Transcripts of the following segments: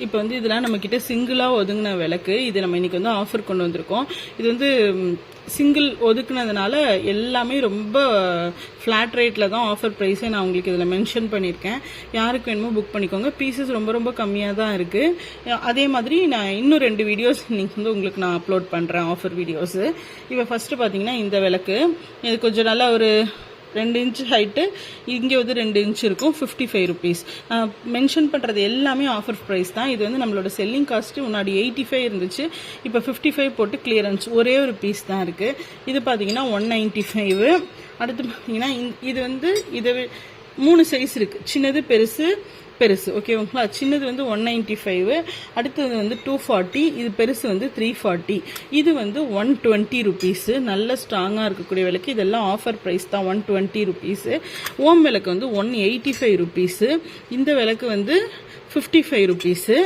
இப்போ வந்து இதெல்லாம் நம்மக்கிட்ட சிங்கிளாக ஒதுங்கின விளக்கு. இது நம்ம இன்றைக்கி வந்து ஆஃபர் கொண்டு வந்திருக்கோம். இது வந்து சிங்கிள் ஒதுக்குனதுனால எல்லாமே ரொம்ப ஃப்ளாட் ரேட்டில் தான் ஆஃபர் ப்ரைஸே நான் உங்களுக்கு இதில் மென்ஷன் பண்ணியிருக்கேன். யாருக்கு வேணுமோ புக் பண்ணிக்கோங்க. பீசஸ் ரொம்ப ரொம்ப கம்மியாக தான் இருக்குது. அதே மாதிரி நான் இன்னும் 2 வீடியோஸ் இன்றைக்கி வந்து உங்களுக்கு நான் அப்லோட் பண்ணுறேன், ஆஃபர் வீடியோஸு. இப்போ ஃபஸ்ட்டு பார்த்தீங்கன்னா இந்த விளக்கு, இது கொஞ்சம் நல்லா ஒரு 2 இன்ச் ஹைட்டு, இங்கே வந்து 2 இன்ச் இருக்கும். 55 ருபீஸ். மென்ஷன் பண்ணுறது எல்லாமே ஆஃபர் ப்ரைஸ் தான். இது வந்து நம்மளோட செல்லிங் காஸ்ட்டு முன்னாடி 85 இருந்துச்சு, இப்போ 55 போட்டு கிளியரன்ஸ். ஒரே ஒரு பீஸ் தான் இருக்குது. இது பார்த்தீங்கன்னா 195. அடுத்து பார்த்தீங்கன்னா இது வந்து இதை 3 சைஸ் இருக்குது, சின்னது பெருசு பெருசு. ஓகேங்களா? சின்னது வந்து 195, அடுத்தது வந்து 240, இது பெருசு வந்து 340. இது வந்து 120 ருபீஸு. நல்ல ஸ்ட்ராங்காக இருக்கக்கூடிய விளக்கு. இதெல்லாம் ஆஃபர் ப்ரைஸ் தான், 120 ருபீஸு. ஓம் விளக்கு வந்து 185 ருபீஸு. இந்த விளக்கு வந்து 55 ருபீஸு.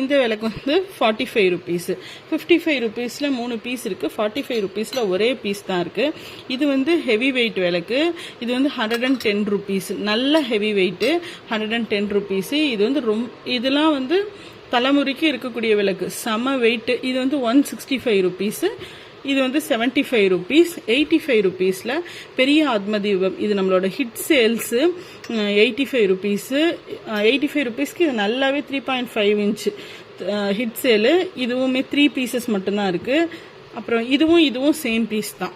இந்த விளக்கு வந்து 45 ருபீஸு. 55 ருபீஸில் 3 பீஸ் இருக்குது, 45 ருபீஸில் ஒரே பீஸ் தான் இருக்குது. இது வந்து ஹெவி வெயிட் விளக்கு. இது வந்து 110 ருபீஸ். நல்ல ஹெவி வெயிட்டு, 110 ருபீஸு. இது வந்து இதெல்லாம் வந்து தலைமுறைக்கு இருக்கக்கூடிய விளக்கு, செம வெயிட்டு. இது வந்து 165 ருபீஸு. இது வந்து 75 ருபீஸ். 85 ருபீஸில் பெரிய ஆத்மதீபம், இது நம்மளோட ஹிட் சேல்ஸு. 85 ருபீஸு. 85 ருபீஸ்க்கு இது நல்லாவே 3.5 இன்ச் ஹிட் சேலு. இதுவுமே 3 பீசஸ் மட்டும்தான் இருக்குது. அப்புறம் இதுவும் சேம் பீஸ் தான்.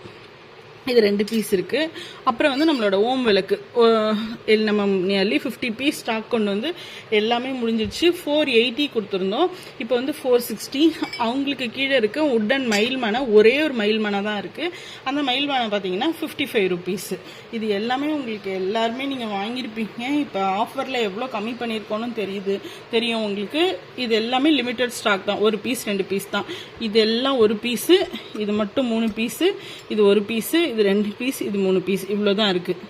இது 2 பீஸ் இருக்குது. அப்புறம் வந்து நம்மளோட ஓம் விளக்கு நம்ம நியர்லி 50 பீஸ் ஸ்டாக் கொண்டு வந்து எல்லாமே முடிஞ்சிடுச்சு. 480 கொடுத்துருந்தோம், இப்போ வந்து 460. அவங்களுக்கு கீழே இருக்க உட்டன் மயில் மனை, ஒரே ஒரு மயில் மனை தான் இருக்குது. அந்த மயில் மனை பார்த்தீங்கன்னா 55 ருபீஸு. இது எல்லாமே உங்களுக்கு எல்லாருமே நீங்கள் வாங்கியிருப்பீங்க. இப்போ ஆஃபரில் எவ்வளோ கம்மி பண்ணியிருக்கோன்னு தெரியும் உங்களுக்கு. இது எல்லாமே லிமிட்டட் ஸ்டாக் தான், 1 பீஸ் 2 பீஸ் தான். இது எல்லாம் 1 பீஸு, இது மட்டும் 3 பீஸு, இது 1 பீஸு, இது 2 பீஸ், இது 3 பீஸ், இவ்வளோ தான் இருக்குது.